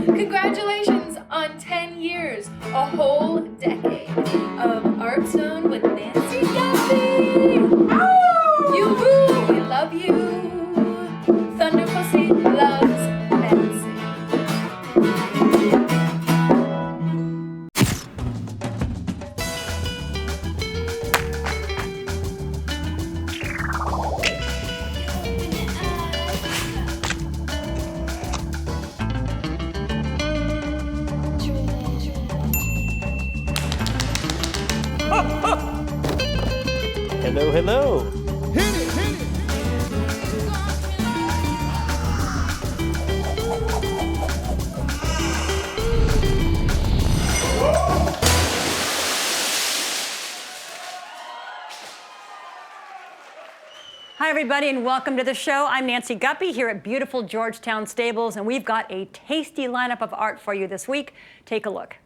Congratulations on 10 years, a whole decade of Art Zone with Nancy Guppy. You rule, we love you. Thunder Pussy loves Nancy. Hello, hello. Hit it, hit it. Hi, everybody, and welcome to the show. I'm Nancy Guppy here at beautiful Georgetown Stables, and we've got a tasty lineup of art for you this week. Take a look.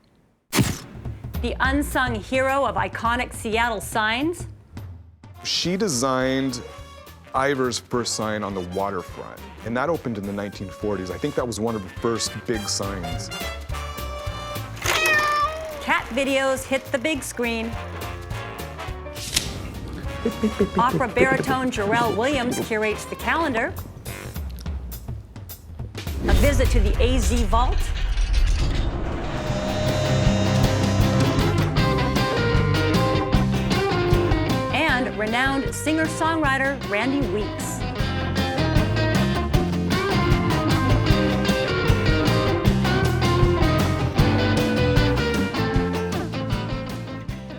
The unsung hero of iconic Seattle signs. She designed Ivor's first sign on the waterfront, and that opened in the 1940s. I think that was one of the first big signs. Cat videos hit the big screen. Opera baritone Jorell Williams curates the calendar. A visit to the AZ Vault. And renowned singer-songwriter Randy Weeks.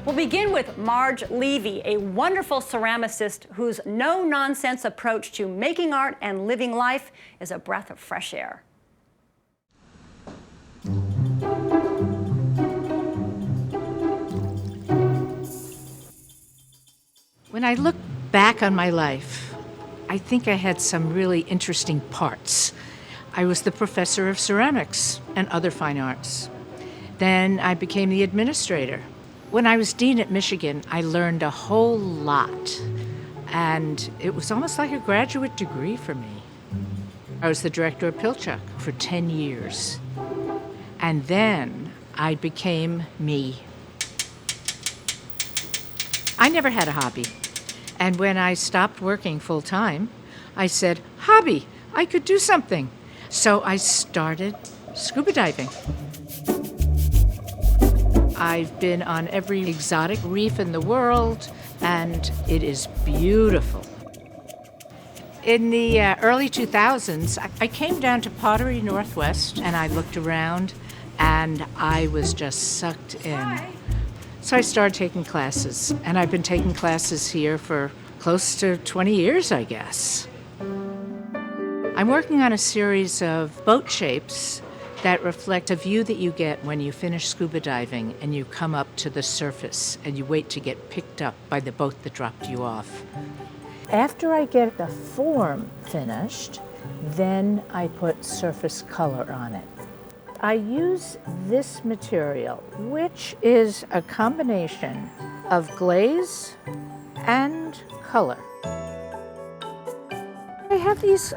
We'll begin with Marge Levy, a wonderful ceramicist whose no-nonsense approach to making art and living life is a breath of fresh air. When I look back on my life, I think I had some really interesting parts. I was the professor of ceramics and other fine arts. Then I became the administrator. When I was dean at Michigan, I learned a whole lot, and it was almost like a graduate degree for me. I was the director of Pilchuck for 10 years, and then I became me. I never had a hobby, and when I stopped working full-time, I said, hobby, I could do something. So I started scuba diving. I've been on every exotic reef in the world, and it is beautiful. In the early 2000s, I came down to Pottery Northwest, and I looked around, and I was just sucked in. So I started taking classes, and I've been taking classes here for close to 20 years, I guess. I'm working on a series of boat shapes that reflect a view that you get when you finish scuba diving and you come up to the surface and you wait to get picked up by the boat that dropped you off. After I get the form finished, then I put surface color on it. I use this material, which is a combination of glaze and color. I have these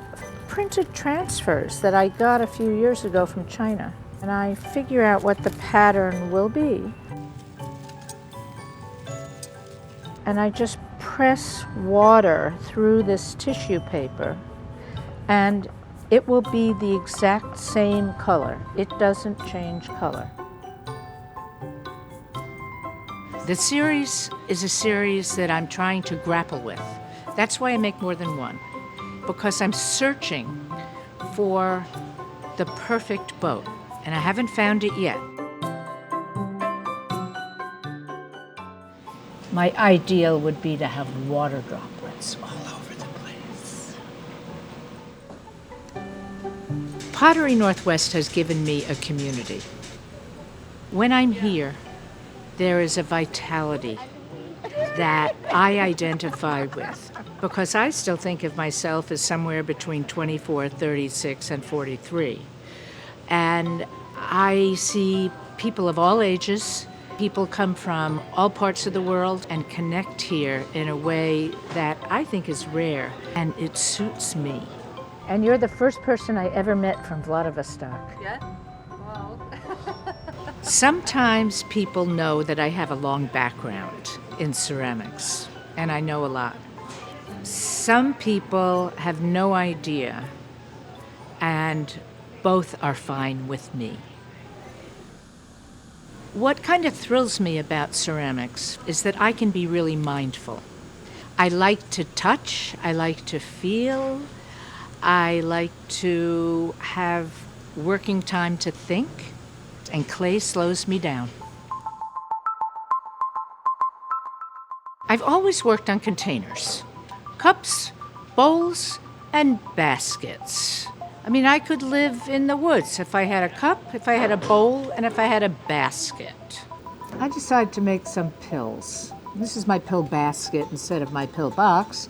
printed transfers that I got a few years ago from China, and I figure out what the pattern will be. And I just press water through this tissue paper, and it will be the exact same color. It doesn't change color. The series is a series that I'm trying to grapple with. That's why I make more than one, because I'm searching for the perfect boat, and I haven't found it yet. My ideal would be to have water droplets all over the place. Pottery Northwest has given me a community. When I'm here, there is a vitality that I identify with, because I still think of myself as somewhere between 24, 36, and 43. And I see people of all ages People come from all parts of the world and connect here in a way that I think is rare, and it suits me. And you're the first person I ever met from Vladivostok. Yeah? Wow. Sometimes people know that I have a long background in ceramics, and I know a lot. Some people have no idea, and both are fine with me. What kind of thrills me about ceramics is that I can be really mindful. I like to touch, I like to feel, I like to have working time to think, and clay slows me down. I've always worked on containers, cups, bowls, and baskets. I mean, I could live in the woods if I had a cup, if I had a bowl, and if I had a basket. I decided to make some pills. This is my pill basket instead of my pill box,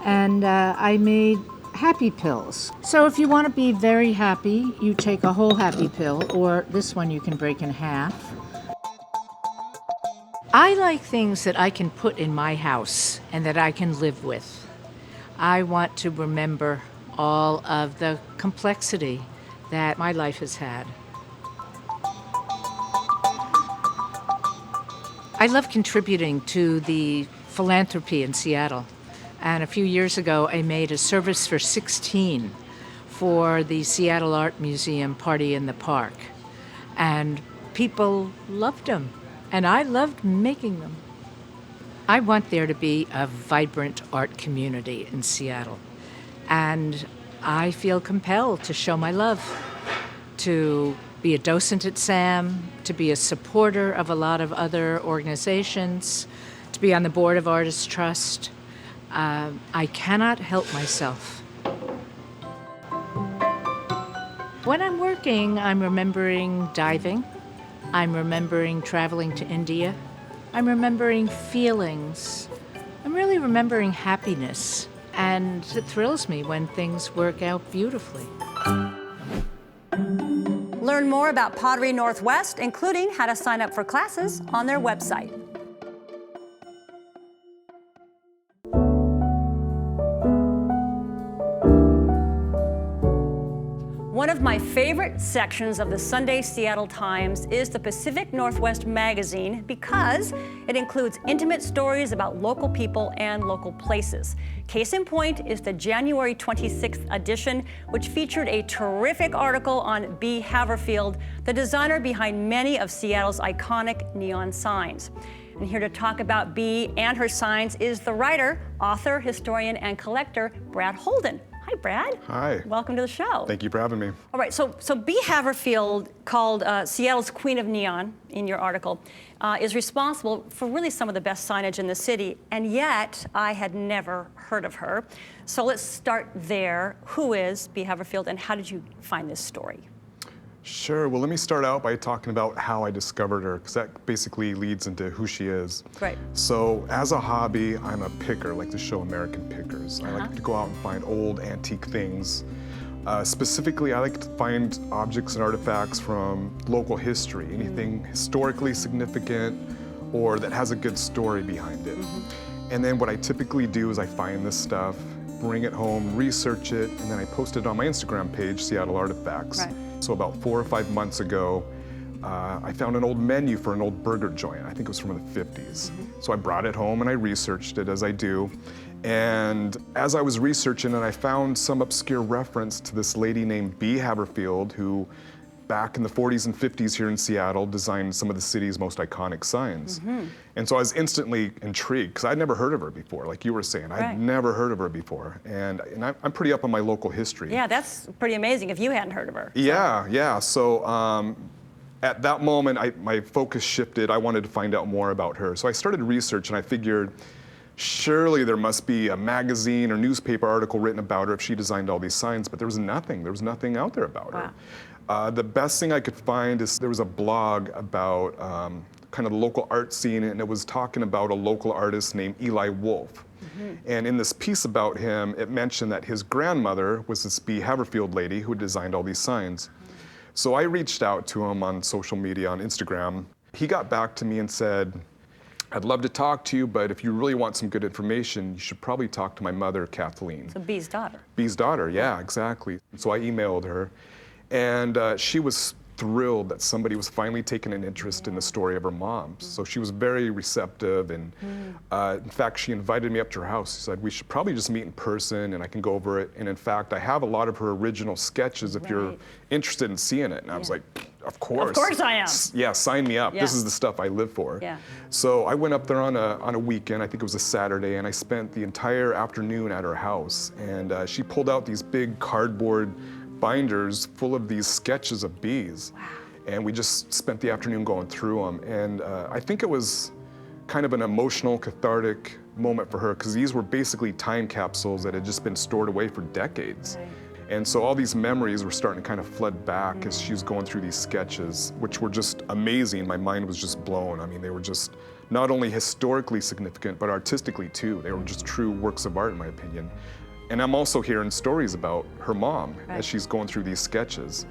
and I made happy pills. So if you want to be very happy, you take a whole happy pill, or this one you can break in half. I like things that I can put in my house and that I can live with. I want to remember all of the complexity that my life has had. I love contributing to the philanthropy in Seattle. And a few years ago, I made a service for 16 for the Seattle Art Museum Party in the Park. And people loved them, and I loved making them. I want there to be a vibrant art community in Seattle. And I feel compelled to show my love, to be a docent at SAM, to be a supporter of a lot of other organizations, to be on the board of Artists Trust. I cannot help myself. When I'm working, I'm remembering diving. I'm remembering traveling to India. I'm remembering feelings. I'm really remembering happiness. And it thrills me when things work out beautifully. Learn more about Pottery Northwest, including how to sign up for classes, on their website. One of my favorite sections of the Sunday Seattle Times is the Pacific Northwest magazine because it includes intimate stories about local people and local places. Case in point is the January 26th edition, which featured a terrific article on Bea Haverfield, the designer behind many of Seattle's iconic neon signs. And here to talk about Bea and her signs is the writer, author, historian, and collector, Brad Holden. Hi, Brad. Hi. Welcome to the show. Thank you for having me. All right, so Bea Haverfield, called Seattle's Queen of Neon in your article, is responsible for really some of the best signage in the city, and yet I had never heard of her. So let's start there. Who is Bea Haverfield, and how did you find this story? Sure. Well, let me start out by talking about how I discovered her, because that basically leads into who she is. Great. So, as a hobby, I'm a picker. I like to show American pickers. I like to go out and find old antique things. Specifically, I like to find objects and artifacts from local history, anything historically significant or that has a good story behind it. And then what I typically do is I find this stuff, bring it home, research it, and then I post it on my Instagram page, Seattle Artifacts. Right. So about 4 or 5 months ago, I found an old menu for an old burger joint. I think it was from the 50s. So I brought it home and I researched it, as I do. And as I was researching it, I found some obscure reference to this lady named Bea Haverfield, who back in the 40s and 50s here in Seattle designed some of the city's most iconic signs. And so I was instantly intrigued, because I'd never heard of her before, like you were saying. Right. I'd never heard of her before. And I'm pretty up on my local history. Yeah, that's pretty amazing if you hadn't heard of her. Yeah. So at that moment, my focus shifted. I wanted to find out more about her. So I started research, and I figured, surely there must be a magazine or newspaper article written about her if she designed all these signs, but there was nothing. There was nothing out there about her. The best thing I could find is there was a blog about kind of the local art scene, and it was talking about a local artist named Eli Wolf. And in this piece about him, it mentioned that his grandmother was this Bea Haverfield lady who designed all these signs. So I reached out to him on social media, on Instagram, He got back to me and said, I'd love to talk to you, but if you really want some good information, you should probably talk to my mother, Kathleen. So B's daughter. B's daughter, yeah, exactly. So I emailed her, and she was thrilled that somebody was finally taking an interest in the story of her mom. So she was very receptive, and in fact, she invited me up to her house. She said, we should probably just meet in person and I can go over it. And in fact, I have a lot of her original sketches if you're interested in seeing it. And I was like, of course. Of course I am. Yeah, sign me up. Yeah. This is the stuff I live for. Yeah. So I went up there on a weekend, I think it was a Saturday, and I spent the entire afternoon at her house. And she pulled out these big cardboard binders full of these sketches of bees. Wow. And we just spent the afternoon going through them. And I think it was kind of an emotional, cathartic moment for her, because these were basically time capsules that had just been stored away for decades. Right. And so all these memories were starting to kind of flood back as she was going through these sketches, which were just amazing. My mind was just blown. I mean, they were just not only historically significant, but artistically too. They were just true works of art, in my opinion. And I'm also hearing stories about her mom as she's going through these sketches.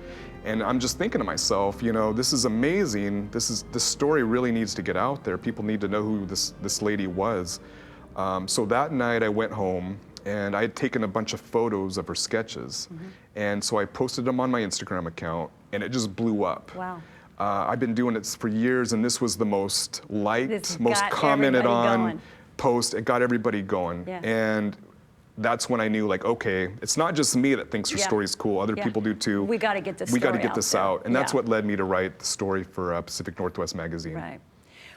And I'm just thinking to myself, you know, this is amazing. This story really needs to get out there. People need to know who this lady was. So that night I went home and I had taken a bunch of photos of her sketches. And so I posted them on my Instagram account and it just blew up. Wow. I've been doing it for years and this was the most liked, most commented on post. It got everybody going. Yeah. And that's when I knew, like, okay, it's not just me that thinks her story's cool. Other people do too. We got to get this We story got to get this out. And that's Yeah. what led me to write the story for Pacific Northwest magazine. Right.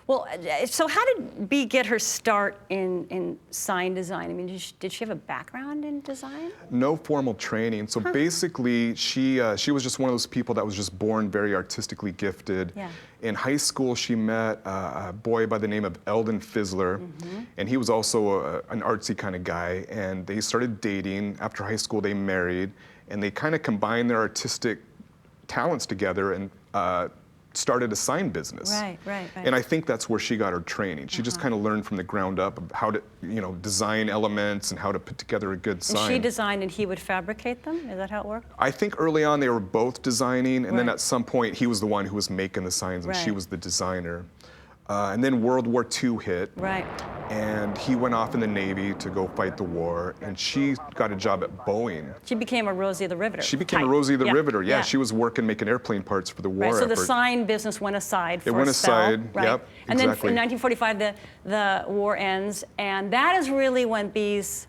Well, so how did Bea get her start in sign design? I mean, did she have a background in design? No formal training. So basically, she was just one of those people that was just born very artistically gifted. Yeah. In high school, she met a boy by the name of Eldon Fizzler, and he was also an artsy kind of guy. And they started dating. After high school, they married, and they kind of combined their artistic talents together and started a sign business. Right. And I think that's where she got her training. She just kind of learned from the ground up how to, design elements and how to put together a good sign. And she designed and he would fabricate them? Is that how it worked? I think early on they were both designing, and then at some point he was the one who was making the signs and she was the designer. And then World War II hit. Right. And he went off in the Navy to go fight the war, and she got a job at Boeing. She became a Rosie the Riveter. She became a Rosie the Riveter, yeah. She was working, making airplane parts for the war so effort. the sign business went aside for It went a spell, aside, right? yep, And exactly. then in 1945, the war ends, and that is really when Bea's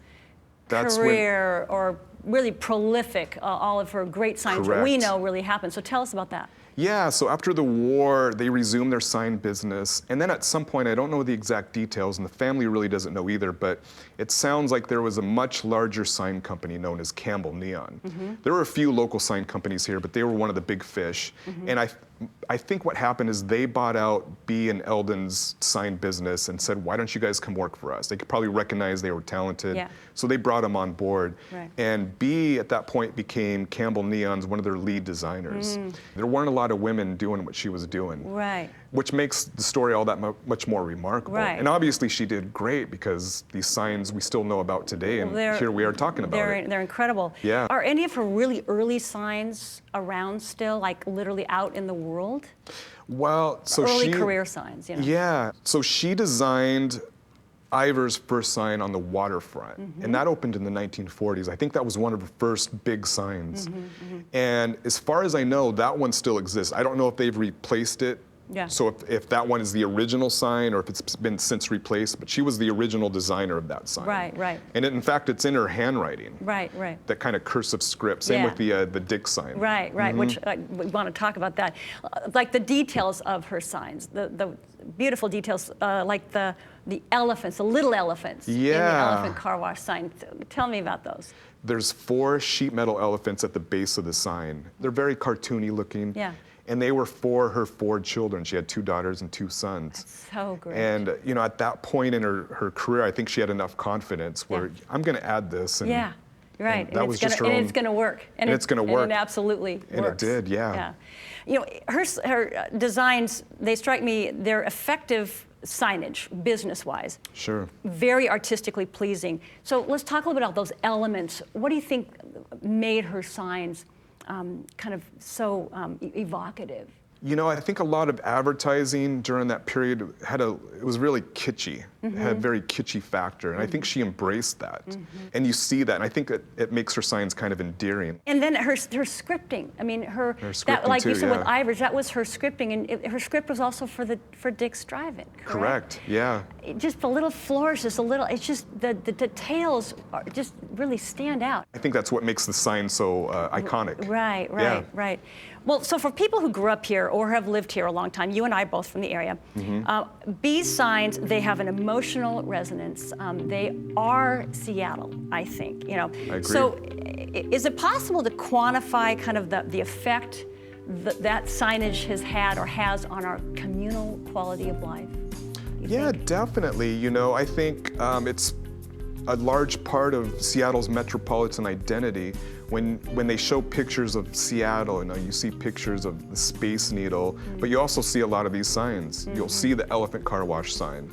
career, or really prolific, all of her great signs that we know really happened. So tell us about that. Yeah, so after the war, they resumed their sign business. And then at some point, I don't know the exact details, and the family really doesn't know either, but it sounds like there was a much larger sign company known as Campbell Neon. There were a few local sign companies here, but they were one of the big fish. And I think what happened is they bought out Bea and Eldon's sign business and said, why don't you guys come work for us? They could probably recognize they were talented. Yeah. So they brought them on board. Right. And Bea, at that point, became Campbell Neon's one of their lead designers. There weren't a lot of women doing what she was doing. Right. Which makes the story all that much more remarkable. Right. And obviously she did great, because these signs we still know about today, and here we are talking about it. They're incredible. Yeah. Are any of her really early signs around still, like literally out in the world? Well, so early career signs, Yeah, so she designed Ivor's first sign on the waterfront, and that opened in the 1940s. I think that was one of her first big signs. And as far as I know, that one still exists. I don't know if they've replaced it. Yeah. So if that one is the original sign or if it's been since replaced, but she was the original designer of that sign. Right. And in fact, it's in her handwriting. Right. That kind of cursive script. Same with the Dick sign. Right. Which we want to talk about that. Like the details of her signs, the beautiful details, like the elephants, the little elephants in the elephant car wash sign. Tell me about those. There's 4 sheet metal elephants at the base of the sign. They're very cartoony looking. Yeah. And they were for her 4 children. She had 2 daughters and 2 sons. That's so great. And at that point in her career, I think she had enough confidence where I'm going to add this. And, right. And that was just her own. And it's going to work. And it's going to work. And it absolutely works. And it did, yeah. Her designs, they strike me, they're effective signage, business-wise. Sure. Very artistically pleasing. So let's talk a little bit about those elements. What do you think made her signs kind of so evocative? You know, I think a lot of advertising during that period it was really kitschy. It had a very kitschy factor, and I think she embraced that. And you see that, and I think it makes her signs kind of endearing. And then her scripting. I mean, her scripting that, like too, you said yeah. with Ivers, that was her scripting, and her script was also for Dick's Drive-In. Correct. Yeah. Just the little flourishes, it's just the details just really stand out. I think that's what makes the sign so iconic. Right. Yeah. Right. Well, so for people who grew up here or have lived here a long time, you and I both from the area, B's signs, they have an emotional resonance. They are Seattle, I think. You know. I agree. So, is it possible to quantify kind of the effect that signage has had or has on our communal quality of life? Yeah, definitely. You know, I think it's a large part of Seattle's metropolitan identity. When they show pictures of Seattle, you know, you see pictures of the Space Needle, but you also see a lot of these signs. You'll see the Elephant Car Wash sign.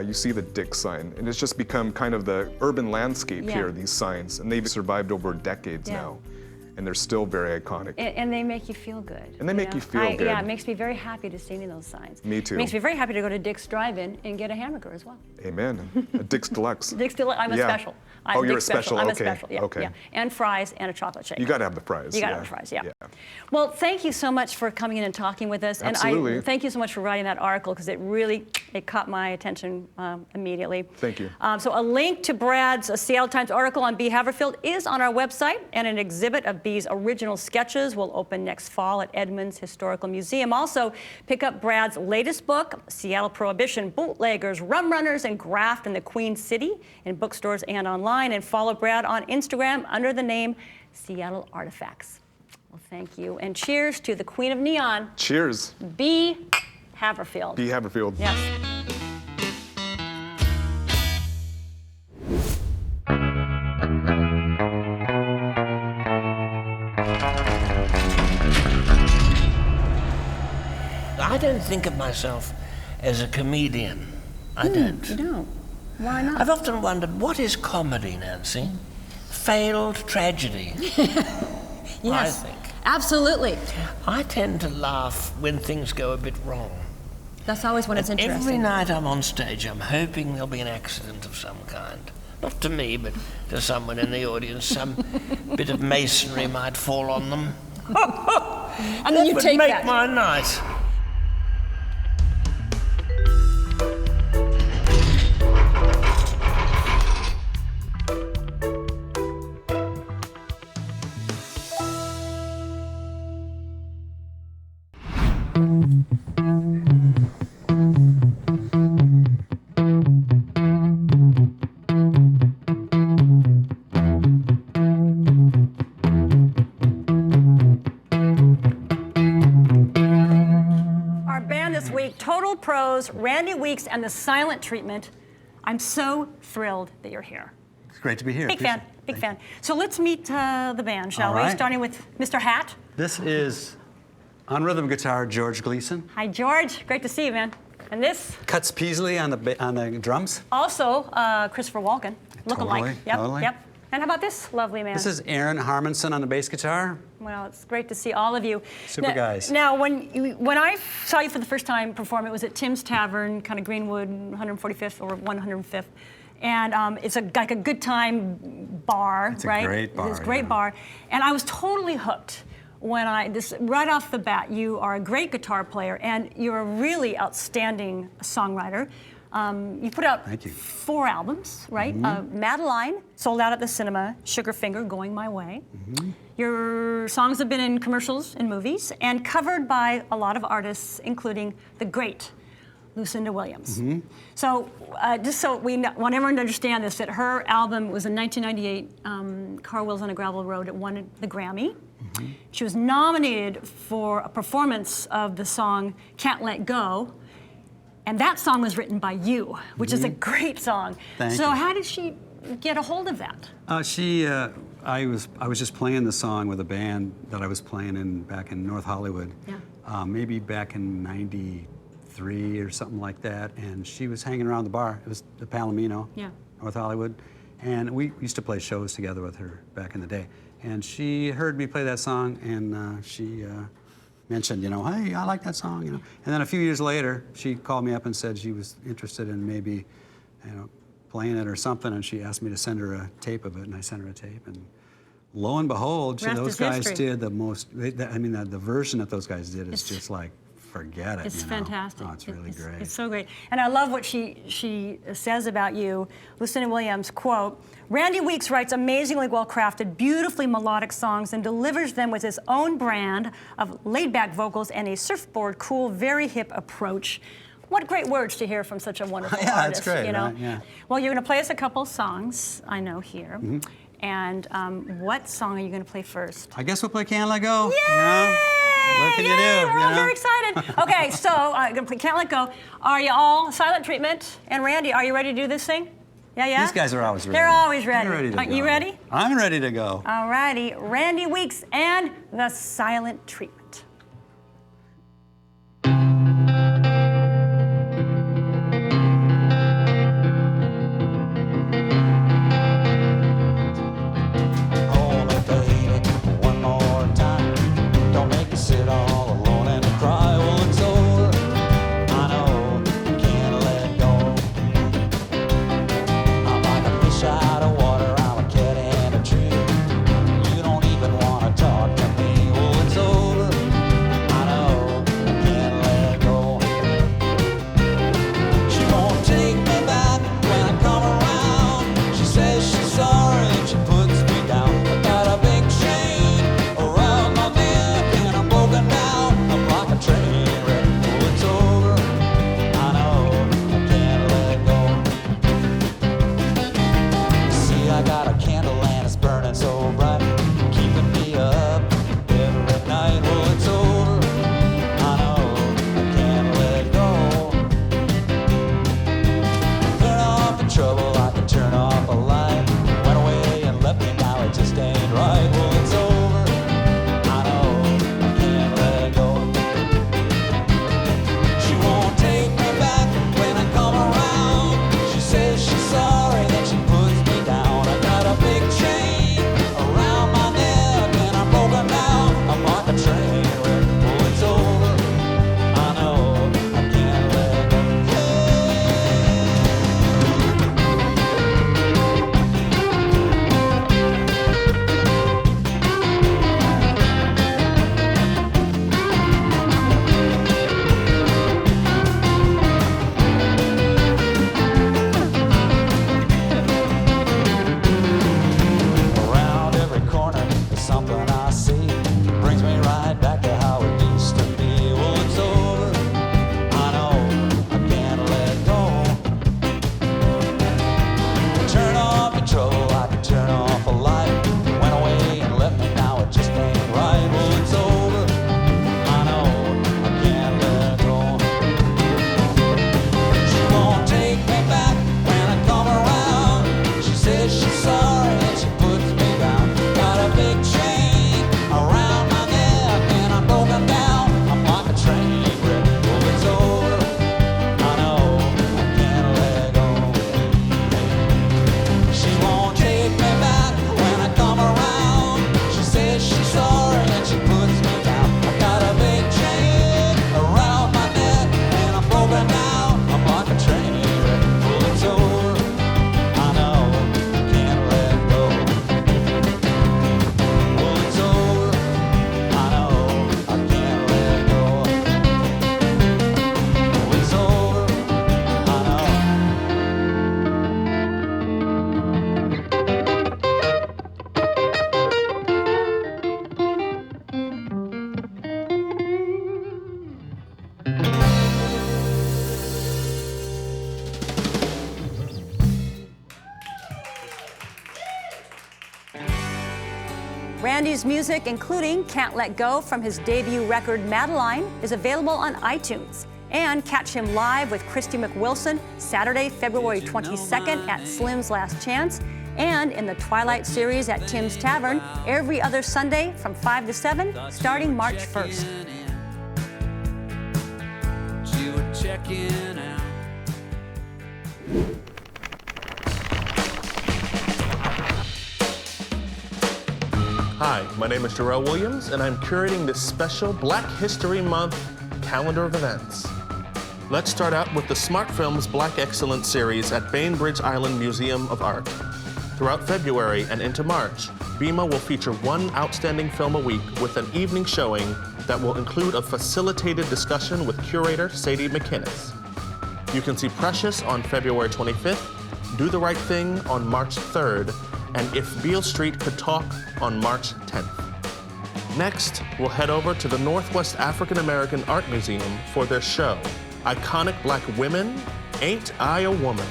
You see the Dick sign. And it's just become kind of the urban landscape here, these signs. And they've survived over decades now. And they're still very iconic. And they make you feel good. And they make you feel good. Yeah, it makes me very happy to see any of those signs. Me too. It makes me very happy to go to Dick's Drive-In and get a hamburger as well. Amen. A Dick's Deluxe. Dick's Deluxe, I'm a special. Oh, you're Dick's a special, I'm okay. a special, yeah. Okay. Yeah. And fries and a chocolate shake. You gotta have the fries. You gotta have the fries, yeah. Well, thank you so much for coming in and talking with us. Absolutely. And thank you so much for writing that article, because it caught my attention immediately. Thank you. So a link to Brad's Seattle Times article on B. Haverfield is on our website, and an exhibit of B's original sketches will open next fall at Edmonds Historical Museum. Also, pick up Brad's latest book, Seattle Prohibition, Bootleggers, Rum Runners, and Graft in the Queen City, in bookstores and online, and follow Brad on Instagram under the name Seattle Artifacts. Well, thank you, and cheers to the Queen of Neon. Cheers. B. Haverfield. B. Haverfield. Yes. I don't think of myself as a comedian. I don't. You don't? Why not? I've often wondered, what is comedy, Nancy? Failed tragedy. Yes, I think. absolutely. I tend to laugh when things go a bit wrong. That's always when it's interesting. Every night I'm on stage, I'm hoping there'll be an accident of some kind. Not to me, but to someone in the audience. Some bit of masonry might fall on them. And then you Would take make that. my night. Randy Weeks and the Silent Treatment. I'm so thrilled that you're here. It's great to be here. Big fan. So let's meet the band, shall we? All right. Starting with Mr. Hat. This is, on rhythm guitar, George Gleason. Hi, George. Great to see you, man. And this? Cuts Peasley on the drums. Also, Christopher Walken. Look-alike. Totally. Yep. And how about this lovely man? This is Aaron Harmonson on the bass guitar. Well, it's great to see all of you. Super guys. Now, when I saw you for the first time perform, it was at Tim's Tavern, kind of Greenwood, 145th or 105th. And it's like a good time bar, It's right? a great bar. It's a great bar. And I was totally hooked when right off the bat, you are a great guitar player and you're a really outstanding songwriter. You put out 4 albums, right? Madeline, sold out at the cinema. Sugarfinger, Going My Way. Your songs have been in commercials and movies and covered by a lot of artists, including the great Lucinda Williams. So just so we want everyone to understand this, that her album was in 1998, Car Wheels on a Gravel Road. It won the Grammy. She was nominated for a performance of the song Can't Let Go. And that song was written by you, which is a great song. Thank so you. how did she get a hold of that? I was just playing the song with a band that I was playing in back in North Hollywood. Maybe back in '93 or something like that. And she was hanging around the bar. It was the Palomino, North Hollywood. And we used to play shows together with her back in the day. And she heard me play that song, and she mentioned, hey, I like that song, And then a few years later, she called me up and said she was interested in maybe, playing it or something, and she asked me to send her a tape of it, and I sent her a tape, and lo and behold, Rest those is guys history. did the most. The version that those guys did is just like, forget it. It's fantastic. Oh, it's really great. It's so great. And I love what she says about you. Lucinda Williams, quote, Randy Weeks writes amazingly well-crafted, beautifully melodic songs and delivers them with his own brand of laid-back vocals and a surfboard cool, very hip approach. What great words to hear from such a wonderful Yeah, artist, that's great, right? Yeah. Well, you're going to play us a couple songs, I know, here. Mm-hmm. And what song are you going to play first? I guess we'll play Can't Let Go. Yay! What can you Yay! do? We're all very excited. Okay, so I'm going to play Can't Let Go. Are you all silent treatment? And Randy, are you ready to do this thing? Yeah? These guys are always ready. They're always ready. They're ready to Are go. you ready? I'm ready to go. All righty. Randy Weeks and the silent treatment. Randy's music, including Can't Let Go from his debut record Madeline, is available on iTunes. And catch him live with Christy McWilson Saturday, February 22nd at Slim's Last Chance, and in the Twilight series at Tim's Tavern every other Sunday from 5 to 7, starting March 1st. You were checking out. Hi, my name is Jorell Williams, and I'm curating this special Black History Month calendar of events. Let's start out with the Smart Films Black Excellence series at Bainbridge Island Museum of Art. Throughout February and into March, BIMA will feature one outstanding film a week with an evening showing that will include a facilitated discussion with curator Sadie McInnes. You can see Precious on February 25th, Do the Right Thing on March 3rd, and If Beale Street Could Talk on March 10th. Next, we'll head over to the Northwest African American Art Museum for their show, Iconic Black Women, Ain't I a Woman?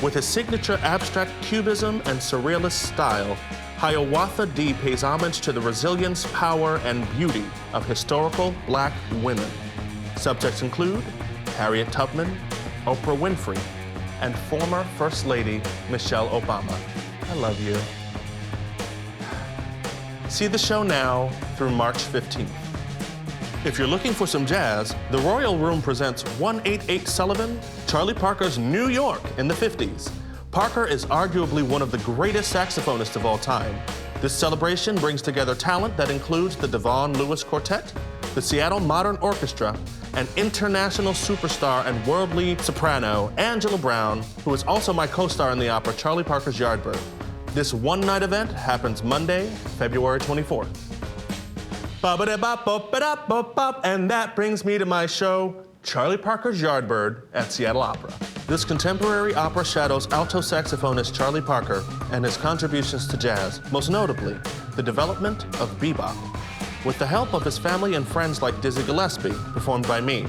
With his signature abstract cubism and surrealist style, Hiawatha D pays homage to the resilience, power, and beauty of historical Black women. Subjects include Harriet Tubman, Oprah Winfrey, and former First Lady Michelle Obama. I love you. See the show now through March 15th. If you're looking for some jazz, the Royal Room presents 188 Sullivan, Charlie Parker's New York in the 50s. Parker is arguably one of the greatest saxophonists of all time. This celebration brings together talent that includes the Devon Lewis Quartet, the Seattle Modern Orchestra, and international superstar and worldly soprano Angela Brown, who is also my co-star in the opera Charlie Parker's Yardbird. This one-night event happens Monday, February 24th. And that brings me to my show, Charlie Parker's Yardbird at Seattle Opera. This contemporary opera shadows alto saxophonist Charlie Parker and his contributions to jazz, most notably the development of bebop. With the help of his family and friends like Dizzy Gillespie, performed by me,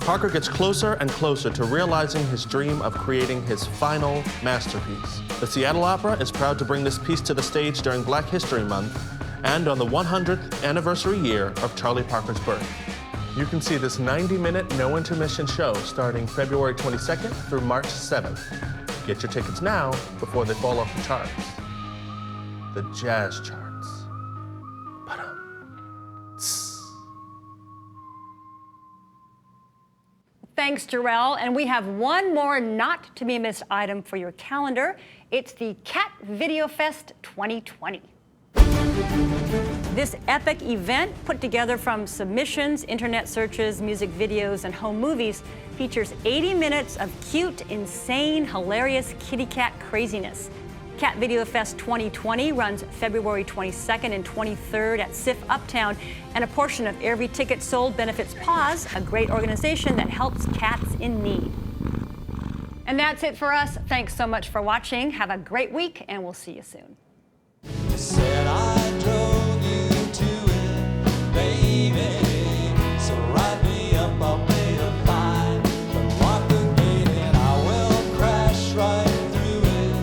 Parker gets closer and closer to realizing his dream of creating his final masterpiece. The Seattle Opera is proud to bring this piece to the stage during Black History Month and on the 100th anniversary year of Charlie Parker's birth. You can see this 90-minute no-intermission show starting February 22nd through March 7th. Get your tickets now before they fall off the charts. The jazz charts. Thanks, Jorell. And we have one more not-to-be-missed item for your calendar. It's the CatVideoFest 2020. This epic event, put together from submissions, internet searches, music videos, and home movies, features 80 minutes of cute, insane, hilarious kitty cat craziness. CatVideoFest 2020 runs February 22nd and 23rd at SIFF Uptown, and a portion of every ticket sold benefits PAWS, a great organization that helps cats in need. And that's it for us. Thanks so much for watching. Have a great week, and we'll see you soon. Said I drove you to it, baby. So write me up, I'll pay the fine. But lock the gate and I will crash right through it.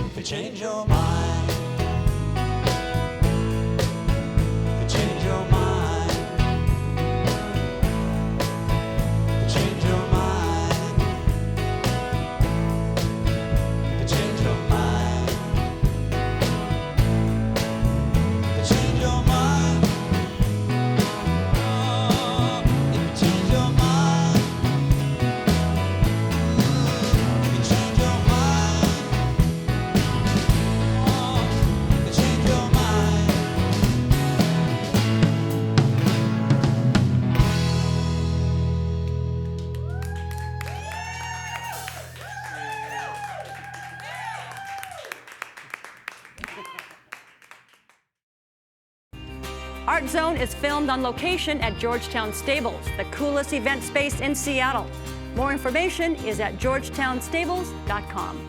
If you change your mind, if you change your mind, if you change your mind, if you change your mind. Art Zone is filmed on location at Georgetown Stables, the coolest event space in Seattle. More information is at georgetownstables.com.